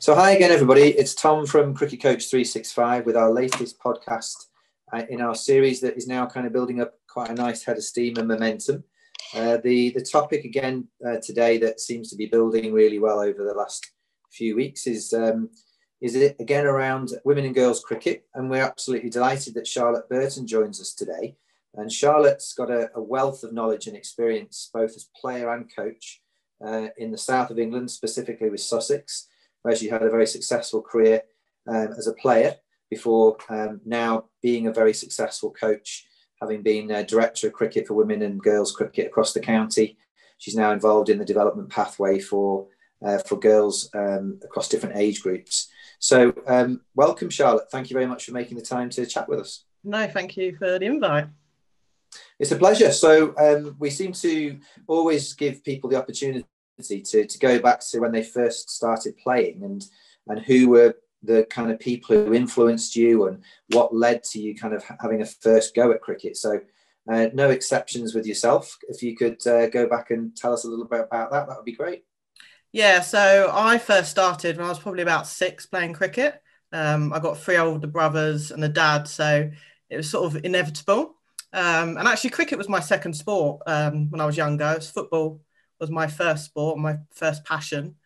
So hi again, everybody. It's Tom from Cricket Coach 365 with our latest podcast in our series that is now kind of building up quite a nice head of steam and momentum. The topic again today that seems to be building really well over the last few weeks is it again around women and girls cricket, and we're absolutely delighted that Charlotte Burton joins us today. And Charlotte's got a wealth of knowledge and experience both as player and coach in the south of England, specifically with Sussex, where she had a very successful career as a player before now being a very successful coach, having been director of cricket for women and girls cricket across the county. She's now involved in the development pathway for girls across different age groups. So welcome, Charlotte. Thank you very much for making the time to chat with us. No, thank you for the invite. It's a pleasure. So we seem to always give people the opportunity to go back to when they first started playing and who were the kind of people who influenced you and what led to you kind of having a first go at cricket. So no exceptions with yourself. If you could go back and tell us a little bit about that, that would be great. Yeah, so I first started when I was probably about 6 playing cricket. I got 3 older brothers and a dad, so it was sort of inevitable. And actually cricket was my second sport when I was younger. Football was my first sport, my first passion.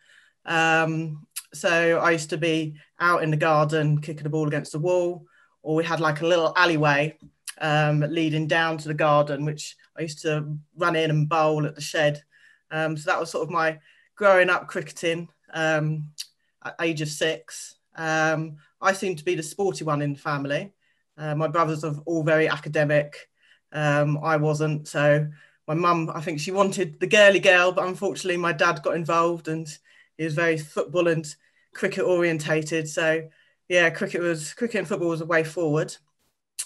So I used to be out in the garden kicking the ball against the wall, or we had like a little alleyway leading down to the garden, which I used to run in and bowl at the shed. So that was sort of my growing up cricketing at age of 6. I seem to be the sporty one in the family. My brothers are all very academic. I wasn't. So my mum, I think she wanted the girly girl, but unfortunately my dad got involved and he was very football and cricket orientated. So yeah, cricket and football was a way forward.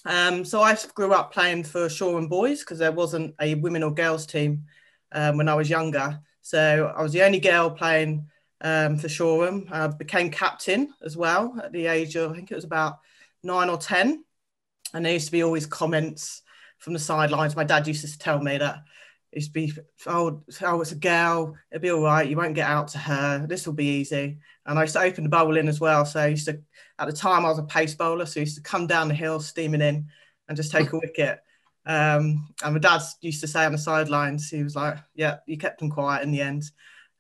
So I grew up playing for Shoreham Boys because there wasn't a women or girls team when I was younger. So I was the only girl playing for Shoreham. I became captain as well at the age of, I think it was about 9 or 10. And there used to be always comments from the sidelines. My dad used to tell me that it used to be, oh, it's a girl, it'll be all right, you won't get out to her, this will be easy. And I used to open the bowling as well. So I used to, at the time I was a pace bowler, so I used to come down the hill steaming in and just take a wicket. And my dad used to say on the sidelines, he was like, yeah, you kept them quiet in the end.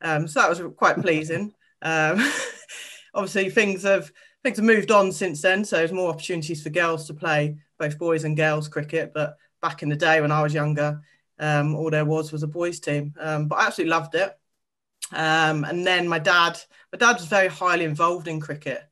So that was quite pleasing. Obviously things have moved on since then. So there's more opportunities for girls to play both boys and girls cricket. But back in the day when I was younger, all there was a boys team. But I absolutely loved it. And then my dad was very highly involved in cricket.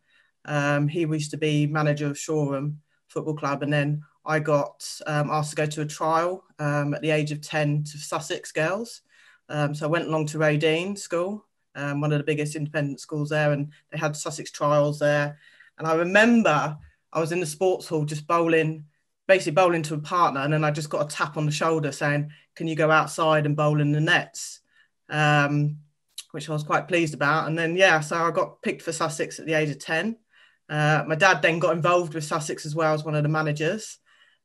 He used to be manager of Shoreham Football Club. And then I got asked to go to a trial at the age of 10 to Sussex girls. So I went along to Rodine School, one of the biggest independent schools there, and they had Sussex trials there. And I remember I was in the sports hall just basically bowling to a partner, and then I just got a tap on the shoulder saying, can you go outside and bowl in the nets? Which I was quite pleased about. And then, yeah, so I got picked for Sussex at the age of 10. My dad then got involved with Sussex as well as one of the managers.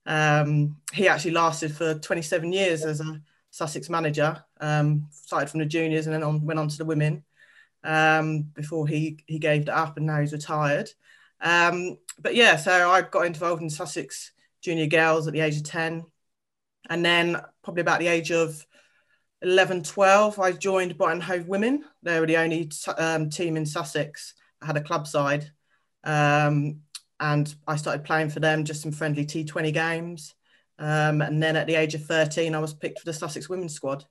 He actually lasted for 27 years as a Sussex manager, started from the juniors and then went on to the women before he gave it up and now he's retired. But yeah, so I got involved in Sussex junior girls at the age of 10. And then probably about the age of 11, 12, I joined Brighton Hove Women. They were the only team in Sussex that had a club side. And I started playing for them, just some friendly T20 games. And then at the age of 13, I was picked for the Sussex women's squad.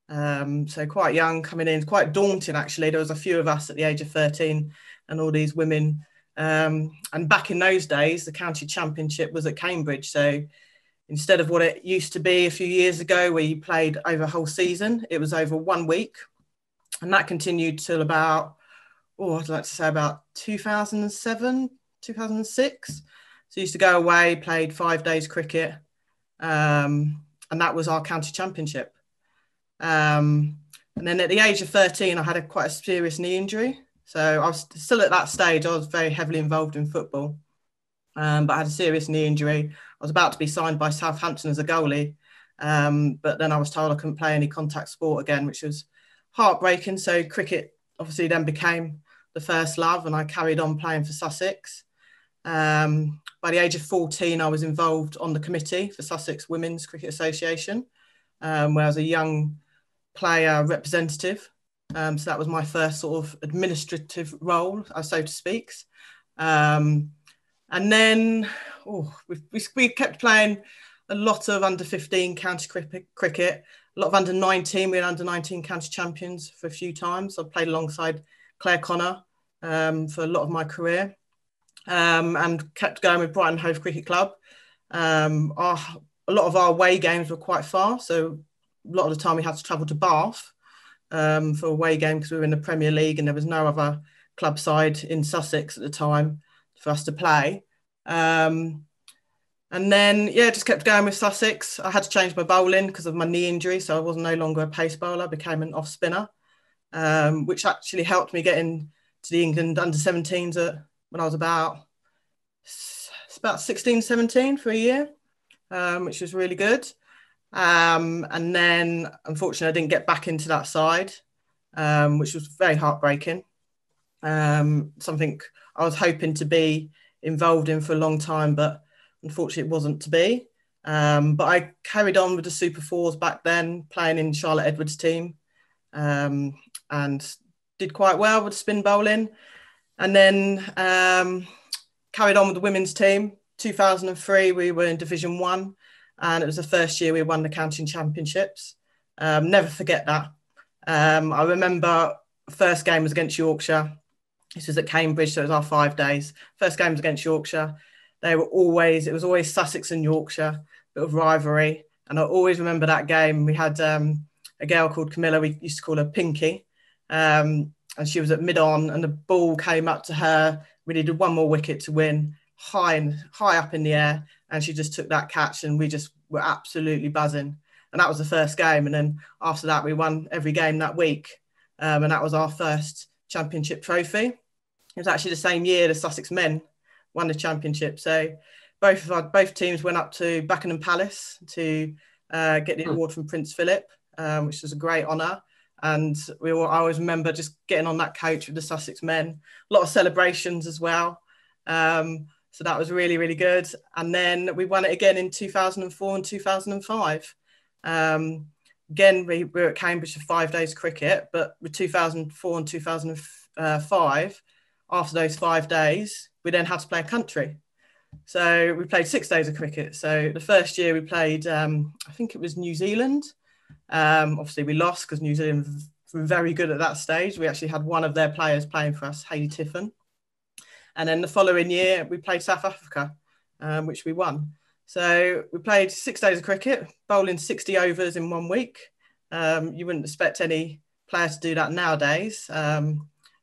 So quite young coming in, quite daunting actually. There was a few of us at the age of 13 and all these women. And back in those days, the county championship was at Cambridge. So instead of what it used to be a few years ago where you played over a whole season, it was over 1 week. And that continued till about, I'd like to say about 2007, 2006. So I used to go away, played 5 days cricket. And that was our county championship. And then at the age of 13, I had quite a serious knee injury. So I was still at that stage, I was very heavily involved in football. But I had a serious knee injury. I was about to be signed by Southampton as a goalie. But then I was told I couldn't play any contact sport again, which was heartbreaking. So cricket obviously then became the first love, and I carried on playing for Sussex. By the age of 14, I was involved on the committee for Sussex Women's Cricket Association, where I was a young player representative. So that was my first sort of administrative role, so to speak. And then we kept playing a lot of under-15 county cricket, a lot of under-19. We had under-19 county champions for a few times. I played alongside Claire Connor for a lot of my career, and kept going with Brighton Hove Cricket Club. A lot of our away games were quite far, so a lot of the time we had to travel to Bath for a away game because we were in the Premier League and there was no other club side in Sussex at the time for us to play. And then, just kept going with Sussex. I had to change my bowling because of my knee injury, so I was no longer a pace bowler, I became an off spinner, which actually helped me get into the England under-17s when I was about 16, 17 for a year, which was really good. And then, unfortunately, I didn't get back into that side, which was very heartbreaking. Something I was hoping to be involved in for a long time, but unfortunately it wasn't to be. But I carried on with the Super Fours back then, playing in Charlotte Edwards' team, and did quite well with spin bowling. And then carried on with the women's team. 2003, we were in Division 1, and it was the first year we won the county championships. Never forget that. I remember the first game was against Yorkshire. This was at Cambridge, so it was our 5 days. First game was against Yorkshire. It was always Sussex and Yorkshire, bit of rivalry. And I always remember that game. We had a girl called Camilla, we used to call her Pinky. And she was at mid-on and the ball came up to her. We needed one more wicket to win, high up in the air. And she just took that catch and we just were absolutely buzzing. And that was the first game. And then after that, we won every game that week. And that was our first championship trophy. It was actually the same year the Sussex men won the championship. So both teams went up to Buckingham Palace to get the award from Prince Philip, which was a great honour. And I always remember just getting on that coach with the Sussex men. A lot of celebrations as well. So that was really, really good. And then we won it again in 2004 and 2005. Again, we were at Cambridge for 5 days cricket, but with 2004 and 2005, after those 5 days, we then had to play a country. So we played 6 days of cricket. So the first year we played, I think it was New Zealand. Obviously we lost because New Zealand were very good at that stage. We actually had one of their players playing for us, Hayley Tiffin. And then the following year we played South Africa, which we won. So we played 6 days of cricket, bowling 60 overs in 1 week. You wouldn't expect any player to do that nowadays.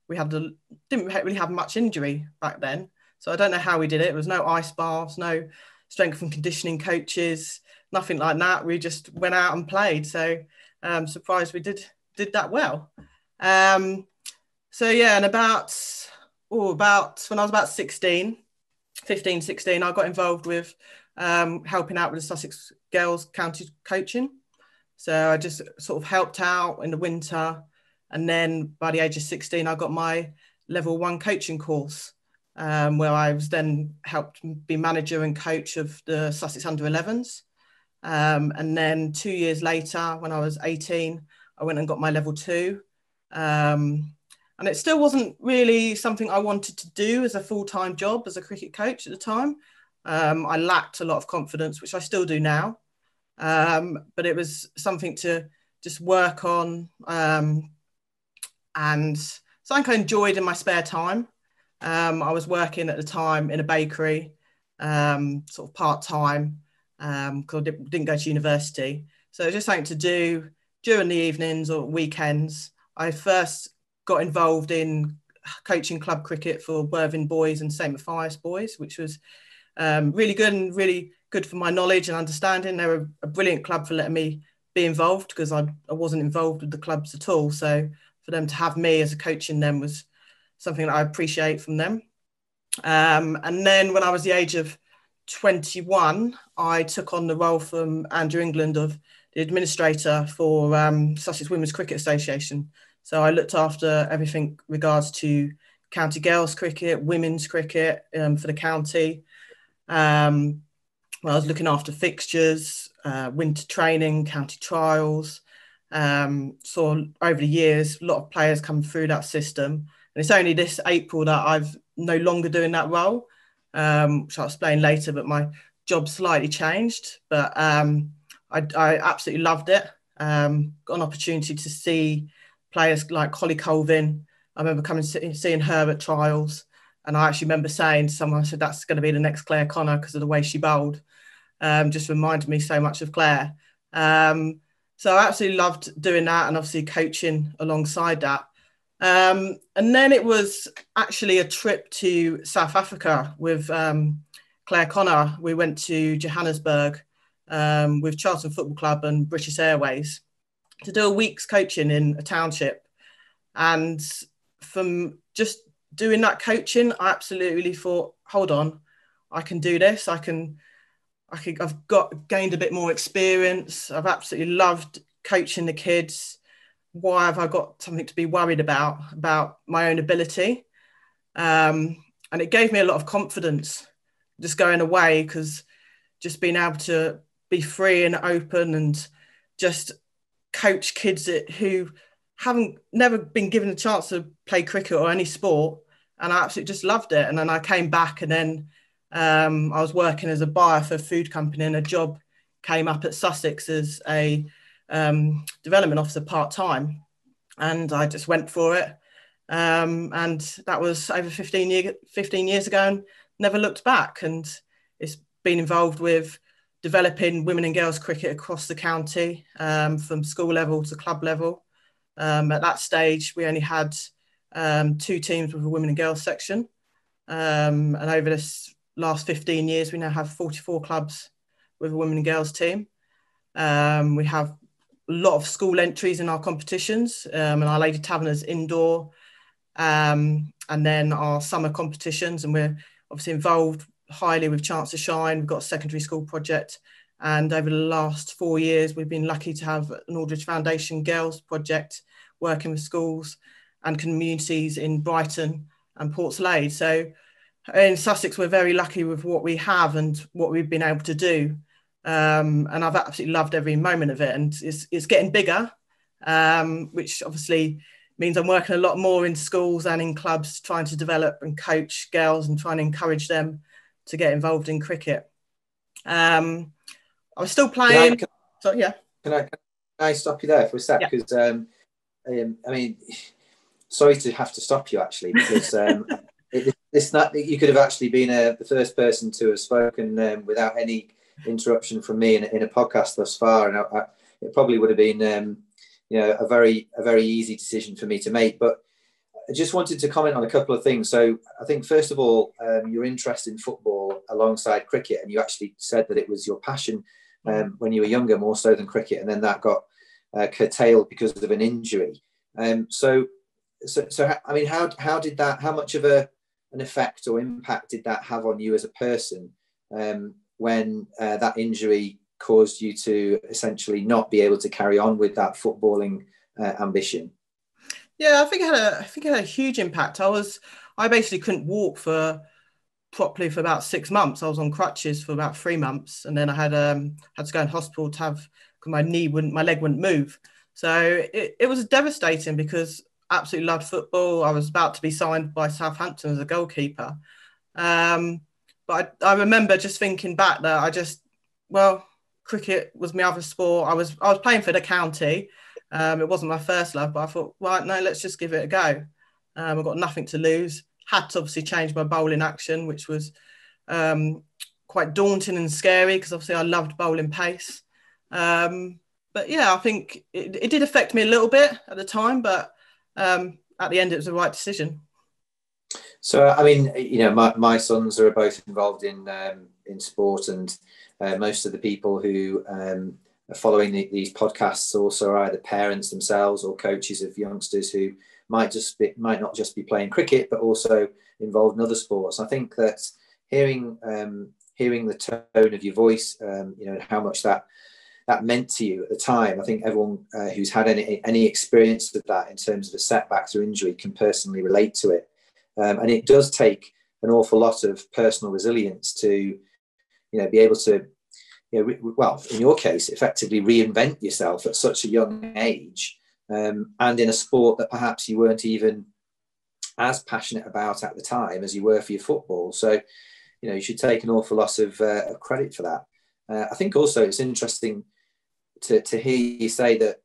We didn't really have much injury back then. So I don't know how we did it. There was no ice baths, no strength and conditioning coaches, nothing like that. We just went out and played. So surprised we did that well. And about when I was about 15, 16, I got involved with helping out with the Sussex Girls County coaching. So I just sort of helped out in the winter. And then by the age of 16, I got my level 1 coaching course, where I was then helped be manager and coach of the Sussex under-11s. And then 2 years later, when I was 18, I went and got my level 2. And it still wasn't really something I wanted to do as a full-time job as a cricket coach at the time. I lacked a lot of confidence, which I still do now. But it was something to just work on, and something I enjoyed in my spare time. I was working at the time in a bakery, sort of part-time, because I didn't go to university. So it was just something to do during the evenings or weekends. I first got involved in coaching club cricket for Worthing boys and St Matthias boys, which was really good and really good for my knowledge and understanding. They were a brilliant club for letting me be involved because I wasn't involved with the clubs at all. So for them to have me as a coach in them was something that I appreciate from them. And then when I was the age of 21, I took on the role from Andrew England of the administrator for Sussex Women's Cricket Association. So I looked after everything regards to county girls cricket, women's cricket for the county. I was looking after fixtures, winter training, county trials. So over the years, a lot of players come through that system. And it's only this April that I've no longer doing that role, which I'll explain later, but my job slightly changed. But I absolutely loved it. Got an opportunity to see players like Holly Colvin. I remember coming seeing her at trials. And I actually remember saying to someone, I said, that's going to be the next Claire Connor because of the way she bowled. Just reminded me so much of Claire. So I absolutely loved doing that and obviously coaching alongside that. And then it was actually a trip to South Africa with Claire Connor. We went to Johannesburg with Charlton Football Club and British Airways to do a week's coaching in a township. And from just doing that coaching, I absolutely thought, hold on, I can do this. I've gained a bit more experience. I've absolutely loved coaching the kids. Why have I got something to be worried about my own ability? And it gave me a lot of confidence just going away, because just being able to be free and open and just coach kids who never been given a chance to play cricket or any sport. And I absolutely just loved it. And then I came back, and then I was working as a buyer for a food company, and a job came up at Sussex as a development officer part-time. And I just went for it. And that was over 15 years ago, and never looked back. And it's been involved with developing women and girls cricket across the county, from school level to club level. At that stage, we only had 2 teams with a women and girls section. And over this last 15 years, we now have 44 clubs with a women and girls team. We have a lot of school entries in our competitions, and our Lady Taverners indoor, and then our summer competitions. And we're obviously involved highly with Chance to Shine. We've got a secondary school project. And over the last 4 years, we've been lucky to have an Aldridge Foundation Girls project working with schools and communities in Brighton and Portslade. So in Sussex, we're very lucky with what we have and what we've been able to do. And I've absolutely loved every moment of it. And it's getting bigger, which obviously means I'm working a lot more in schools and in clubs, trying to develop and coach girls and trying to encourage them to get involved in cricket. I was still playing. Can I stop you there for a sec? Because I mean, sorry to have to stop you actually, because you could have actually been the first person to have spoken without any interruption from me in a podcast thus far, and it probably would have been a very easy decision for me to make. But I just wanted to comment on a couple of things. So I think first of all, your interest in football alongside cricket, and you actually said that it was your passion when you were younger, more so than cricket, and then that got curtailed because of an injury. So I mean, how did that? How much of an effect or impact did that have on you as a person when that injury caused you to essentially not be able to carry on with that footballing ambition? Yeah, I think it had a huge impact. I basically couldn't walk properly for about 6 months. I was on crutches for about 3 months, and then I had to go in hospital because my leg wouldn't move. So it was devastating, because I absolutely loved football. I was about to be signed by Southampton as a goalkeeper. But I remember just thinking back that cricket was my other sport. I was playing for the county. It wasn't my first love, but I thought, right, no, let's just give it a go. I've got nothing to lose. Had to obviously change my bowling action, which was quite daunting and scary, because obviously I loved bowling pace. But yeah, I think it did affect me a little bit at the time, but at the end, it was the right decision. So, I mean, my sons are both involved in sport, and most of the people who are following these podcasts also are either parents themselves or coaches of youngsters who might not just be playing cricket, but also involved in other sports. I think that hearing the tone of your voice, and how much that meant to you at the time, I think everyone who's had any experience of that in terms of a setback or injury can personally relate to it. And it does take an awful lot of personal resilience to, be able to, well, in your case, effectively reinvent yourself at such a young age, and in a sport that perhaps you weren't even as passionate about at the time as you were for your football. So, you should take an awful lot of credit for that. I think also it's interesting to hear you say that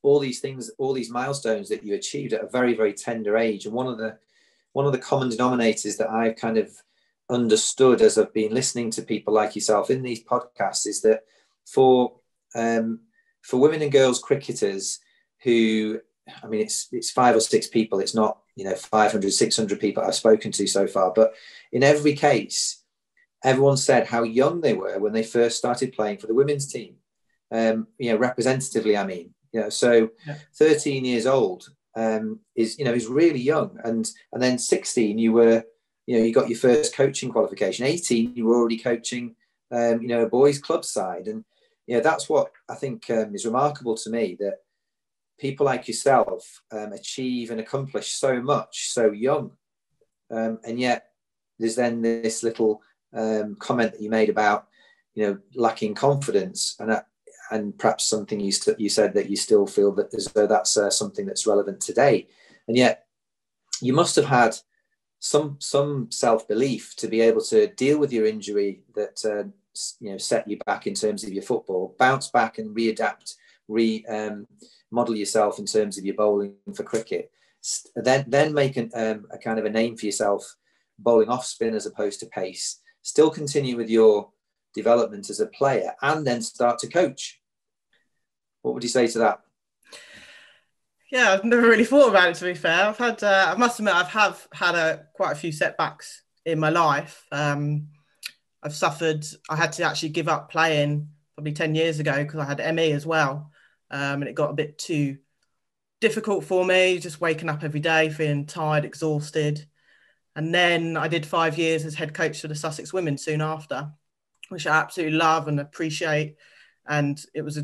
all these things, all these milestones that you achieved at a very, very tender age. And one of the common denominators that I've kind of understood as I've been listening to people like yourself in these podcasts is that for women and girls cricketers who, I mean, it's 5 or 6 people. It's not, 500, 600 people I've spoken to so far. But in every case, everyone said how young they were when they first started playing for the women's team. Representatively, I mean, so 13 years old is really young. And then 16, you got your first coaching qualification. 18, you were already coaching, a boys' club side. And, that's what I think is remarkable to me, that people like yourself achieve and accomplish so much so young. And yet there's then this little comment that you made about, lacking confidence. And perhaps something you said that you still feel that as though that's something that's relevant today. And yet you must have had some self-belief to be able to deal with your injury that set you back in terms of your football, bounce back and readapt, model yourself in terms of your bowling for cricket, then make a kind of a name for yourself bowling off spin as opposed to pace, still continue with your development as a player, and then start to coach. What would you say to that? Yeah, I've never really thought about it, to be fair. I've had, I must admit, I've had quite a few setbacks in my life. I've suffered, I had to actually give up playing probably 10 years ago because I had ME as well. And it got a bit too difficult for me, just waking up every day, feeling tired, exhausted. And then I did 5 years as head coach for the Sussex Women soon after, which I absolutely love and appreciate. And it was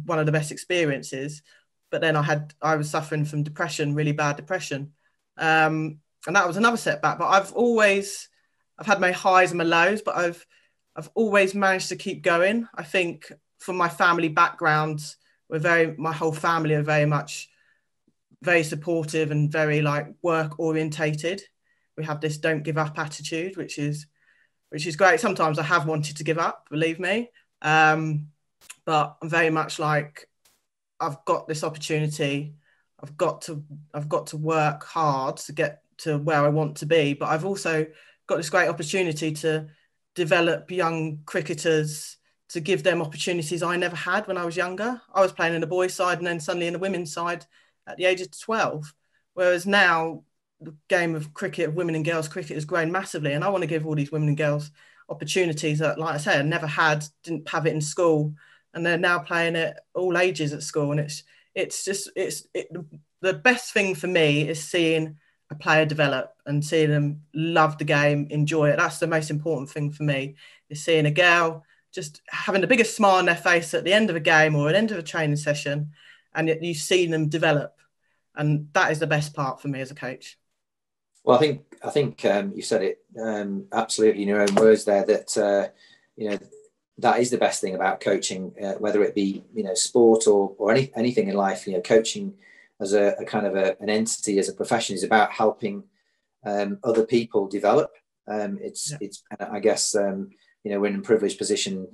one of the best experiences. But then I was suffering from depression, really bad depression. And that was another setback. But I've had my highs and my lows, but I've always managed to keep going. I think from my family background, my whole family are very supportive and very work orientated. We have this don't give up attitude, which is great. Sometimes I have wanted to give up, believe me. But I'm very much I've got this opportunity. I've got to work hard to get to where I want to be. But I've also got this great opportunity to develop young cricketers, to give them opportunities I never had when I was younger. I was playing in the boys' side and then suddenly in the women's side at the age of 12. Whereas now the game of cricket, of women and girls cricket, has grown massively. And I want to give all these women and girls opportunities that, like I say, I never had, didn't have it in school. And they're now playing at all ages at school. And the best thing for me is seeing a player develop and seeing them love the game, enjoy it. That's the most important thing for me, is seeing a girl just having the biggest smile on their face at the end of a game or at the end of a training session, and you've seen them develop. And that is the best part for me as a coach. Well, I think you said it absolutely in your own words there, that that is the best thing about coaching, whether it be sport or anything in life. Coaching as a kind of an entity, as a profession, is about helping other people develop. It's I guess we're in a privileged position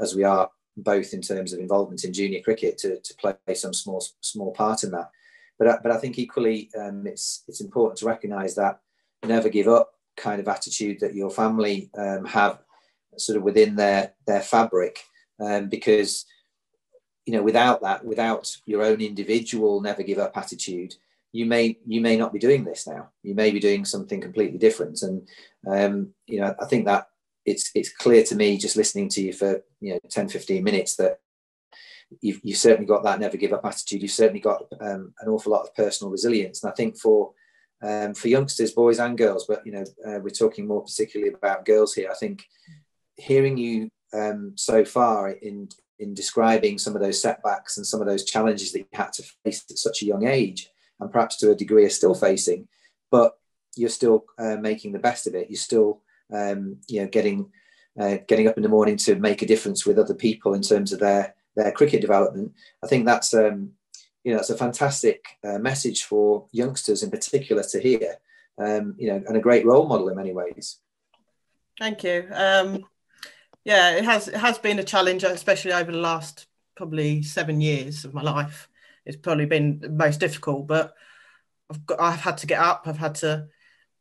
as we are, both in terms of involvement in junior cricket, to play some small part in that. But I think equally it's important to recognise that never give up kind of attitude that your family have sort of within their fabric, because without your own individual never give up attitude, you may not be doing this now. You may be doing something completely different. And I think that it's clear to me, just listening to you for 10-15 minutes, that you've certainly got that never give up attitude. You've certainly got an awful lot of personal resilience. And I think for youngsters, boys and girls, but we're talking more particularly about girls here, I think hearing you so far in describing some of those setbacks and some of those challenges that you had to face at such a young age, and perhaps to a degree are still facing, but you're still making the best of it. You're still getting up in the morning to make a difference with other people in terms of their cricket development. I think that's it's a fantastic message for youngsters in particular to hear, and a great role model in many ways. Thank you. It has been a challenge, especially over the last probably 7 years of my life. It's probably been the most difficult, but I've had to get up. I've had to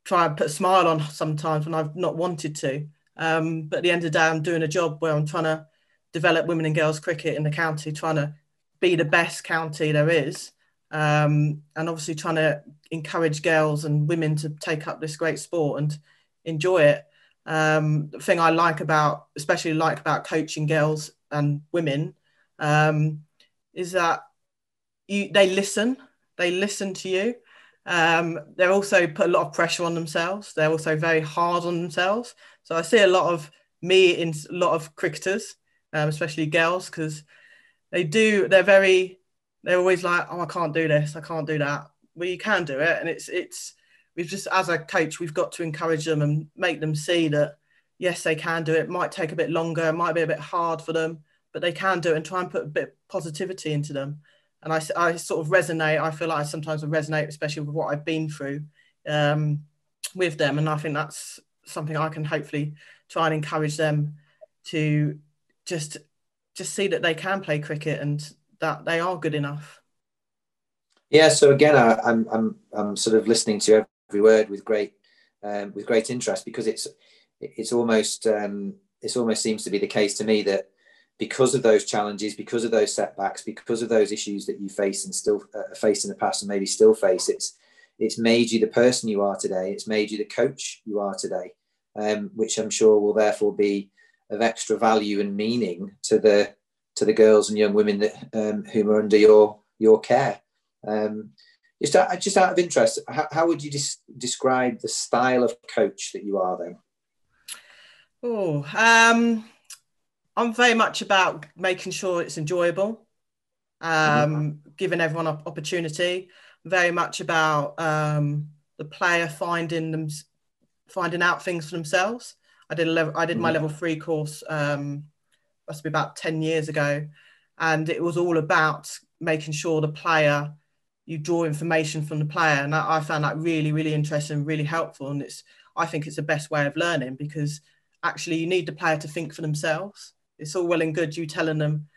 try and put a smile on sometimes when I've not wanted to. But at the end of the day, I'm doing a job where I'm trying to develop women and girls cricket in the county, trying to be the best county there is, and obviously trying to encourage girls and women to take up this great sport and enjoy it. The thing I especially like about coaching girls and women, is that they listen to you. They also put a lot of pressure on themselves. They're also very hard on themselves. So I see a lot of me in a lot of cricketers, especially girls, because they're always like, oh, I can't do this, I can't do that. Well, you can do it. And we've just, as a coach, we've got to encourage them and make them see that, yes, they can do it. It might take a bit longer, it might be a bit hard for them, but they can do it, and try and put a bit of positivity into them. And I sort of resonate. I feel like I sometimes resonate, especially with what I've been through with them. And I think that's something I can hopefully try and encourage them to just see that they can play cricket and that they are good enough. Yeah. So again, I'm sort of listening to every word with great interest, because it almost seems to be the case to me that because of those challenges, because of those setbacks, because of those issues that you face and still faced in the past and maybe still face, it's made you the person you are today. It's made you the coach you are today, which I'm sure will therefore be of extra value and meaning to the girls and young women that whom are under your care. Just out of interest, how would you describe the style of coach that you are then? I'm very much about making sure it's enjoyable, giving everyone an opportunity. Very much about the player finding out things for themselves. I did my level 3 course, must be about 10 years ago, and it was all about making sure you draw information from the player, and I found that really, really interesting, really helpful, and I think it's the best way of learning, because actually you need the player to think for themselves. It's all well and good you telling them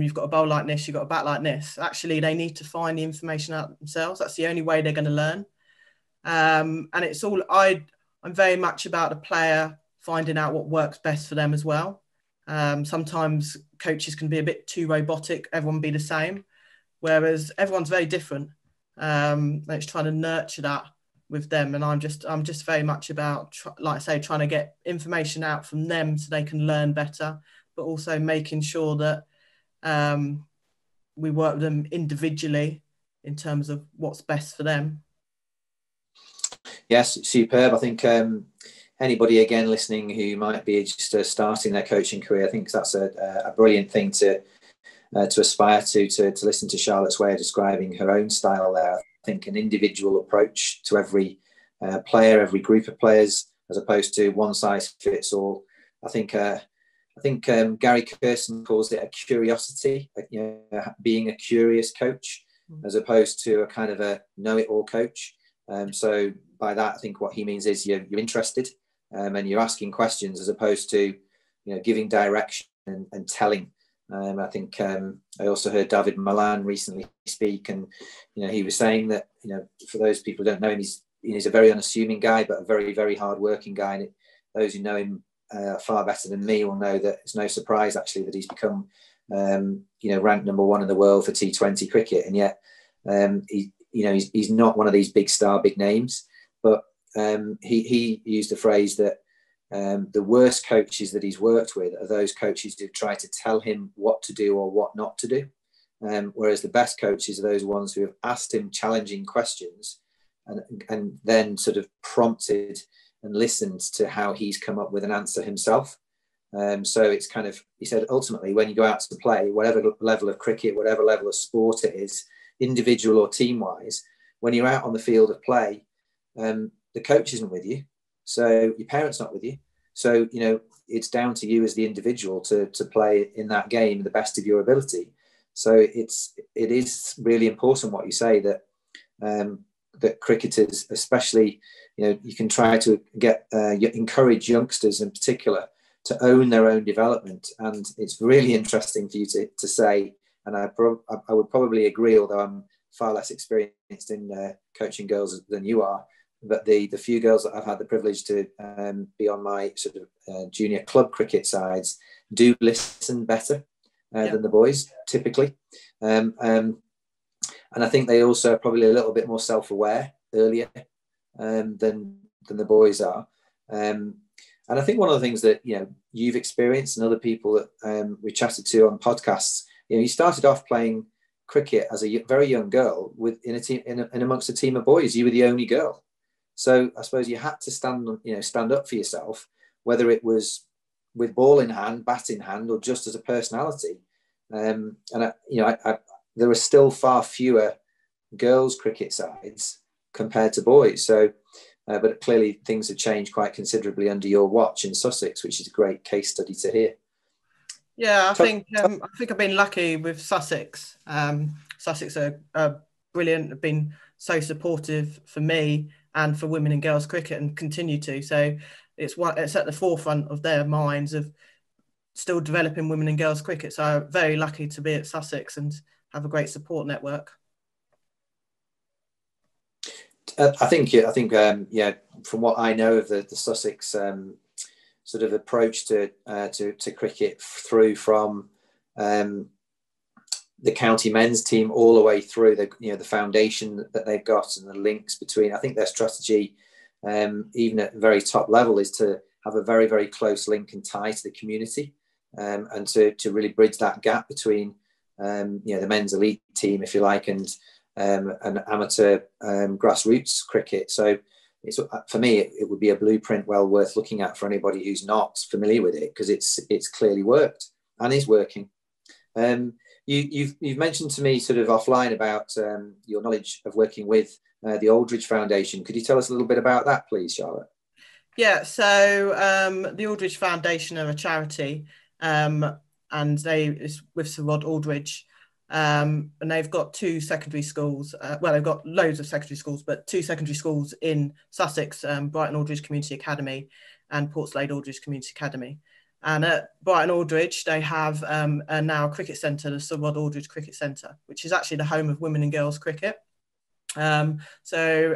you've got a bowl like this, you've got a bat like this. Actually, they need to find the information out themselves. That's the only way they're going to learn. And it's all, I'm very much about the player finding out what works best for them as well. Sometimes coaches can be a bit too robotic, everyone be the same, whereas everyone's very different. It's trying to nurture that with them, and I'm just very much about, like I say, trying to get information out from them so they can learn better, but also making sure that we work with them individually in terms of what's best for them. Yes, superb. I think anybody again listening who might be just starting their coaching career, I think that's a brilliant thing to aspire to listen to Charlotte's way of describing her own style there. I think an individual approach to every player, every group of players, as opposed to one size fits all. I think Gary Kirsten calls it a curiosity, being a curious coach, as opposed to a kind of a know-it-all coach. So by that, I think what he means is you're interested and you're asking questions, as opposed to giving direction and telling. I think I also heard David Malan recently speak, and he was saying that for those people who don't know him, he's a very unassuming guy, but a very, very hard-working guy. And those who know him far better than me will know that it's no surprise actually that he's become ranked number 1 in the world for T20 cricket, and yet he's not one of these big star, big names. But he used the phrase that the worst coaches that he's worked with are those coaches who try to tell him what to do or what not to do. Whereas the best coaches are those ones who have asked him challenging questions and then sort of prompted and listened to how he's come up with an answer himself. So it's kind of, he said, ultimately, when you go out to play, whatever level of cricket, whatever level of sport it is, individual or team-wise, when you're out on the field of play, the coach isn't with you, so your parents not with you. So, it's down to you as the individual to play in that game the best of your ability. So it is really important what you say, that that cricketers, especially, you can try to encourage youngsters in particular to own their own development. And it's really interesting for you to say, and I would probably agree, although I'm far less experienced in coaching girls than you are, but the few girls that I've had the privilege to be on my sort of junior club cricket sides do listen better than the boys typically. And I think they also are probably a little bit more self-aware earlier than the boys are. And I think one of the things that you've experienced, and other people that we chatted to on podcasts, you started off playing cricket as a very young girl in a team, in amongst a team of boys. You were the only girl, so I suppose you had to stand up for yourself, whether it was with ball in hand, bat in hand, or just as a personality. And there are still far fewer girls' cricket sides compared to boys. So, but clearly things have changed quite considerably under your watch in Sussex, which is a great case study to hear. Yeah, I think I've been lucky with Sussex. Sussex are brilliant. Have been so supportive for me and for women and girls cricket, and continue to. So it's at the forefront of their minds of still developing women and girls cricket. So I'm very lucky to be at Sussex and have a great support network. I think from what I know of the Sussex sort of approach to cricket, through from the county men's team all the way through the foundation that they've got, and the links between, I think their strategy, even at the very top level, is to have a very, very close link and tie to the community, and to really bridge that gap between the men's elite team, if you like, and amateur grassroots cricket. So for me, it would be a blueprint well worth looking at for anybody who's not familiar with it, because it's clearly worked and is working. You've mentioned to me sort of offline about your knowledge of working with the Aldridge Foundation. Could you tell us a little bit about that, please, Charlotte? Yeah, so the Aldridge Foundation are a charity, and it's with Sir Rod Aldridge, and they've got two secondary schools. They've got loads of secondary schools, but two secondary schools in Sussex, Brighton Aldridge Community Academy and Portslade Aldridge Community Academy. And at Brighton Aldridge, they have now a cricket centre, the Sir Rod Aldridge Cricket Centre, which is actually the home of women and girls cricket. So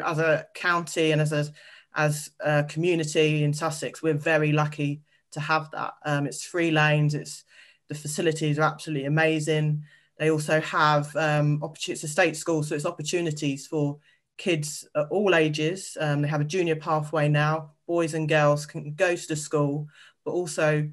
as a county and as a community in Sussex, we're very lucky to have that. It's 3 lanes. The facilities are absolutely amazing. They also have it's a state school, so it's opportunities for kids at all ages. They have a junior pathway now. Boys and girls can go to the school, but also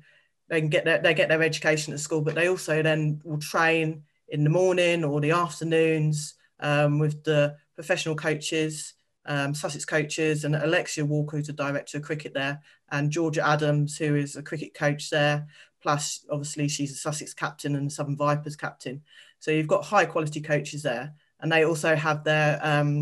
they get their education at school. But they also then will train in the morning or the afternoons with the professional coaches, Sussex coaches, and Alexia Walker, who's the director of cricket there, and Georgia Adams, who is a cricket coach there. Plus, obviously, she's a Sussex captain and the Southern Vipers captain. So you've got high quality coaches there. And they also have their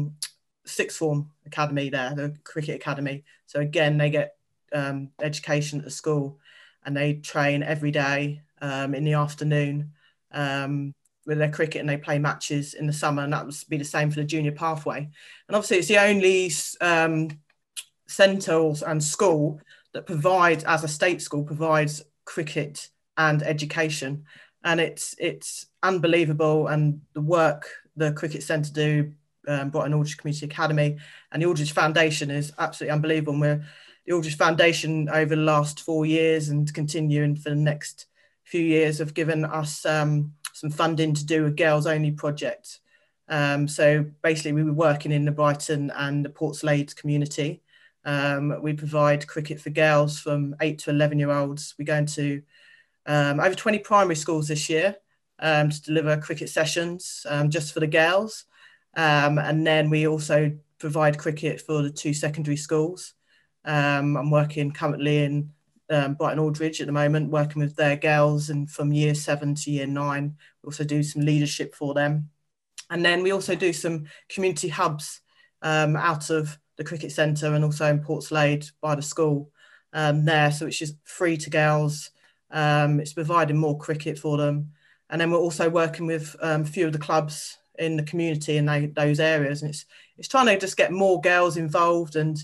sixth form academy there, the cricket academy. So again, they get education at the school, and they train every day in the afternoon with their cricket, and they play matches in the summer. And that would be the same for the junior pathway. And obviously, it's the only centre and school that provides, as a state school, provides cricket and education, and it's unbelievable. And the work the cricket centre do, Brighton Aldridge Community Academy and the Aldridge Foundation, is absolutely unbelievable. And the Aldridge Foundation, over the last 4 years and continuing for the next few years, have given us some funding to do a girls only project. So basically, we were working in the Brighton and the Portslade community. We provide cricket for girls from 8 to 11-year-olds. We're going to over 20 primary schools this year to deliver cricket sessions just for the girls. And then we also provide cricket for the 2 secondary schools. I'm working currently in Brighton Aldridge at the moment, working with their girls, and from year 7 to year 9. We also do some leadership for them. And then we also do some community hubs out of the cricket centre and also in Portslade by the school there. So it's just free to girls. It's providing more cricket for them. And then we're also working with a few of the clubs in the community in those areas. And it's trying to just get more girls involved, and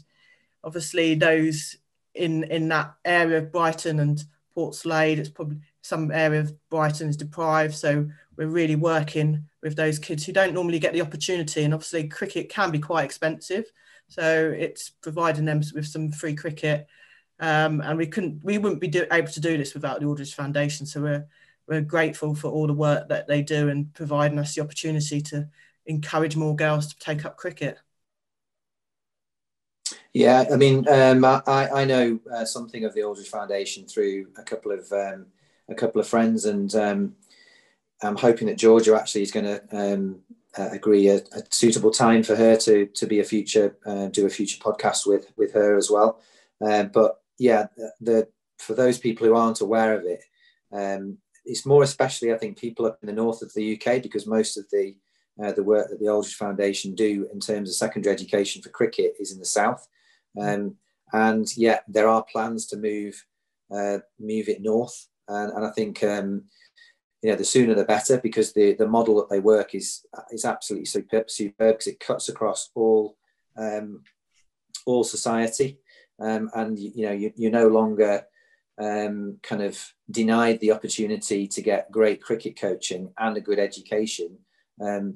obviously those in that area of Brighton and Portslade, it's probably some area of Brighton is deprived. So we're really working with those kids who don't normally get the opportunity. And obviously cricket can be quite expensive. So it's providing them with some free cricket. And we wouldn't be able to do this without the Aldridge Foundation. So we're grateful for all the work that they do and providing us the opportunity to encourage more girls to take up cricket. Yeah, I mean, I know something of the Aldridge Foundation through a couple of friends, and I'm hoping that Georgia actually is going to agree a suitable time for her to be do a future podcast with her as well. But yeah, for those people who aren't aware of it, it's more especially, I think, people up in the north of the UK, because most of the work that the Aldridge Foundation do in terms of secondary education for cricket is in the south. And yeah, there are plans to move it north, and I think the sooner the better, because the model that they work is absolutely superb because it cuts across all society, and you're no longer kind of denied the opportunity to get great cricket coaching and a good education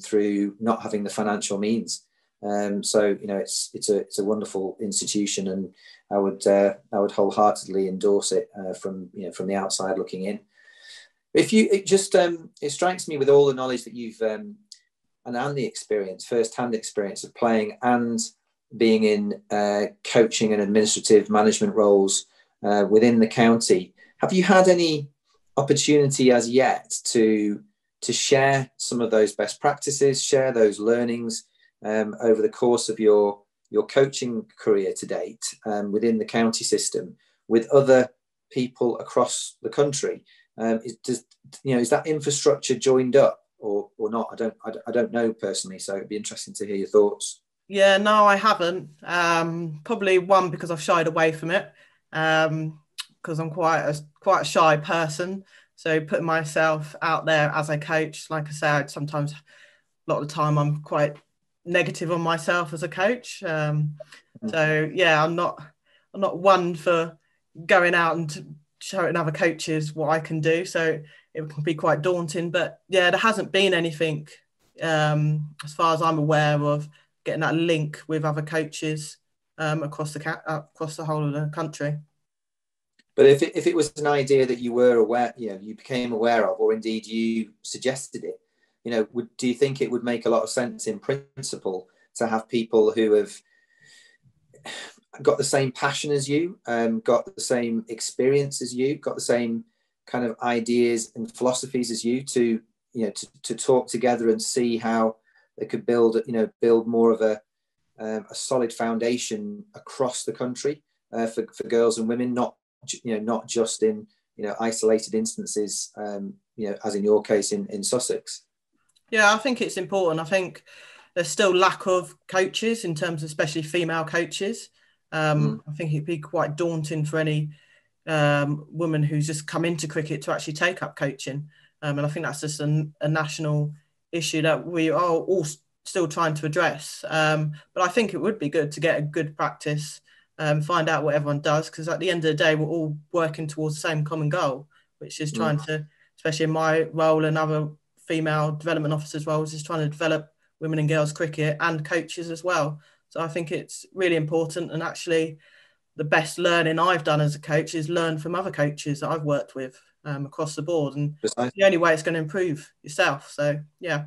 through not having the financial means. So it's a wonderful institution, and I would wholeheartedly endorse it from the outside looking in. It strikes me with all the knowledge that you've and the first-hand experience of playing and being in coaching and administrative management roles within the county. Have you had any opportunity as yet to share some of those best practices, share those learnings over the course of your coaching career to date within the county system with other people across the country? Is that infrastructure joined up or not? I don't know personally, so it'd be interesting to hear your thoughts. Yeah, no, I haven't. Probably one, because I've shied away from it, because I'm quite a shy person. So putting myself out there as a coach, like I said, sometimes a lot of the time I'm quite negative on myself as a coach. So yeah, I'm not one for going out and showing other coaches what I can do. So it can be quite daunting. But yeah, there hasn't been anything as far as I'm aware of getting that link with other coaches across the whole of the country. But if it was an idea that you were aware, you became aware of, or indeed you suggested it, do you think it would make a lot of sense in principle to have people who have got the same passion as you, got the same experience as you, got the same kind of ideas and philosophies as you, to talk together and see how they could build more of a solid foundation across the country for girls and women, not just in isolated instances, as in your case in Sussex. Yeah, I think it's important. I think there's still lack of coaches in terms of especially female coaches. I think it'd be quite daunting for any woman who's just come into cricket to actually take up coaching. And I think that's just a national issue that we are all still trying to address. But I think it would be good to get a good practice, find out what everyone does, because at the end of the day, we're all working towards the same common goal, which is trying to, especially in my role and other female development officers' roles, is trying to develop women and girls cricket and coaches as well. So I think it's really important, and actually the best learning I've done as a coach is learn from other coaches that I've worked with across the board, and the only way it's going to improve yourself. So yeah.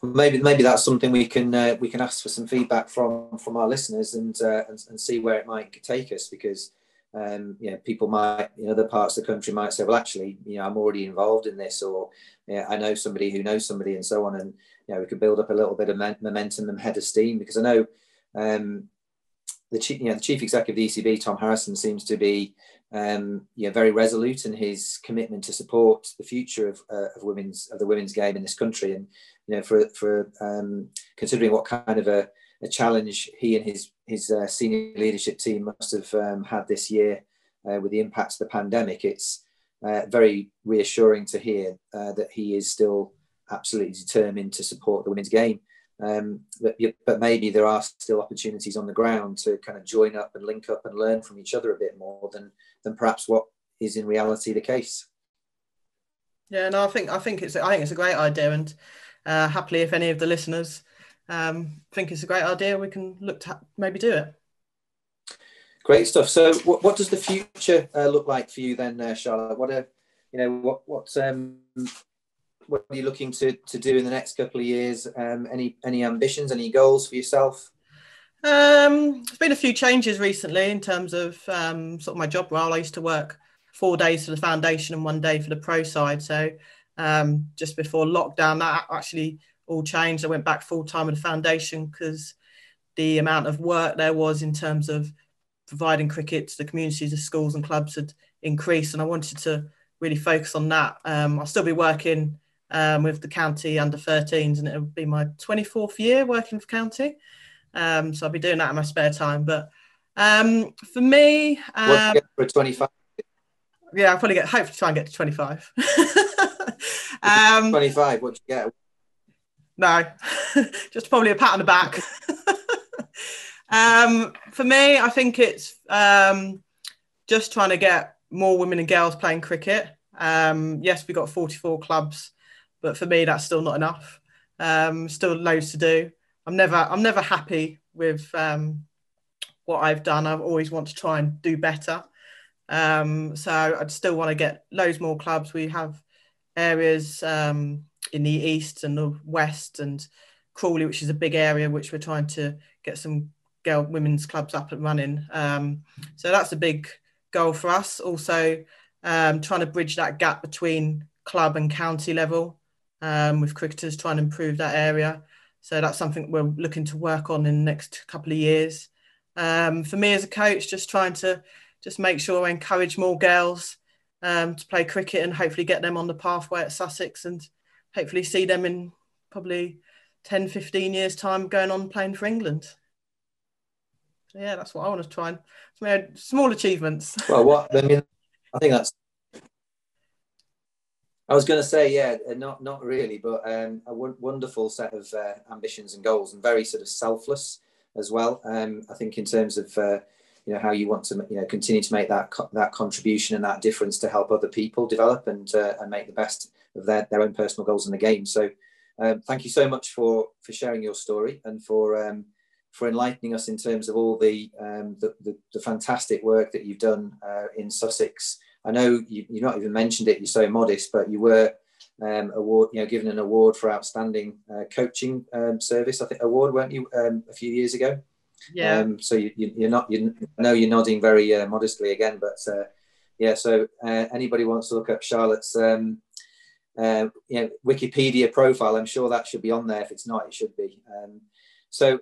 Maybe that's something we can ask for some feedback from our listeners and see where it might take us, because people might in other parts of the country might say, well, actually, I'm already involved in this, or I know somebody who knows somebody, and so on, and we could build up a little bit of momentum and head of steam, because I know the chief executive of the ECB, Tom Harrison, seems to be very resolute in his commitment to support the future of the women's game in this country, and for considering what kind of a a challenge he and his senior leadership team must have had this year with the impacts of the pandemic. It's very reassuring to hear that he is still absolutely determined to support the women's game. But maybe there are still opportunities on the ground to kind of join up and link up and learn from each other a bit more than perhaps what is in reality the case. Yeah, no, I think it's a great idea, and happily, if any of the listeners think it's a great idea, we can look to maybe do it. Great stuff. So, what does the future look like for you then, Charlotte? What are you looking to do in the next couple of years? Any ambitions, any goals for yourself? There's been a few changes recently in terms of sort of my job role. I used to work 4 days for the foundation and 1 day for the pro side. So just before lockdown, that actually all changed. I went back full time with the foundation because the amount of work there was in terms of providing cricket to the communities, the schools and clubs had increased, and I wanted to really focus on that. I'll still be working with the county under 13s, and it'll be my 24th year working for county. So I'll be doing that in my spare time. But for me, what do you get for 25? Yeah, I'll probably hopefully try and get to 25. 25, what do you get? No, just probably a pat on the back. For me, I think it's just trying to get more women and girls playing cricket. Yes, we've got 44 clubs, but for me, that's still not enough. Still loads to do. I'm never happy with what I've done. I always want to try and do better. So I'd still want to get loads more clubs. We have areas in the east and the west and Crawley, which is a big area, which we're trying to get some women's clubs up and running. So that's a big goal for us. Also, trying to bridge that gap between club and county level with cricketers, trying to improve that area. So that's something we're looking to work on in the next couple of years. For me as a coach, just trying to make sure I encourage more girls to play cricket and hopefully get them on the pathway at Sussex and hopefully see them in probably 10, 15 years' time going on playing for England. So yeah, that's what I want to try and small achievements. Well, I think that's. I was going to say, yeah, not really, but a wonderful set of ambitions and goals, and very sort of selfless as well. I think in terms of how you want to continue to make that contribution and that difference to help other people develop and make the best of their own personal goals in the game. So thank you so much for sharing your story and for enlightening us in terms of all the fantastic work that you've done in Sussex. I know you've not even mentioned it, you're so modest, but you were given an award for outstanding coaching service, I think, award, weren't you, a few years ago? Yeah. So you're not, I know you're nodding very modestly again, but yeah, so anybody wants to look up Charlotte's Wikipedia profile, I'm sure that should be on there. If it's not, it should be. So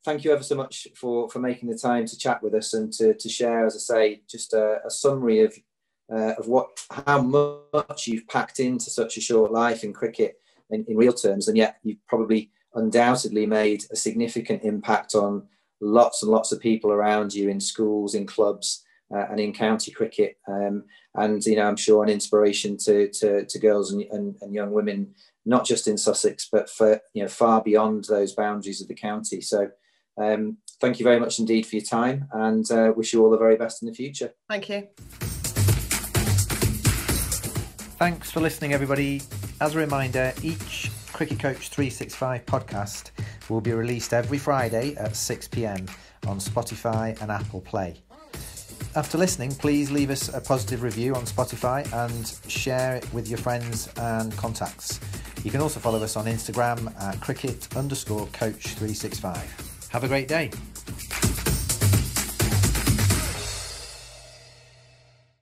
thank you ever so much for making the time to chat with us and to share, as I say, just a summary of how much you've packed into such a short life in cricket in real terms, and yet you've probably undoubtedly made a significant impact on lots and lots of people around you in schools, in clubs, and in county cricket, and I'm sure an inspiration to girls and young women, not just in Sussex, but for far beyond those boundaries of the county. So thank you very much indeed for your time, and wish you all the very best in the future. Thank you. Thanks for listening, everybody. As a reminder, each Cricket Coach 365 podcast will be released every Friday at 6 p.m. on Spotify and Apple Play. After listening, please leave us a positive review on Spotify and share it with your friends and contacts. You can also follow us on Instagram at cricket_coach365. Have a great day.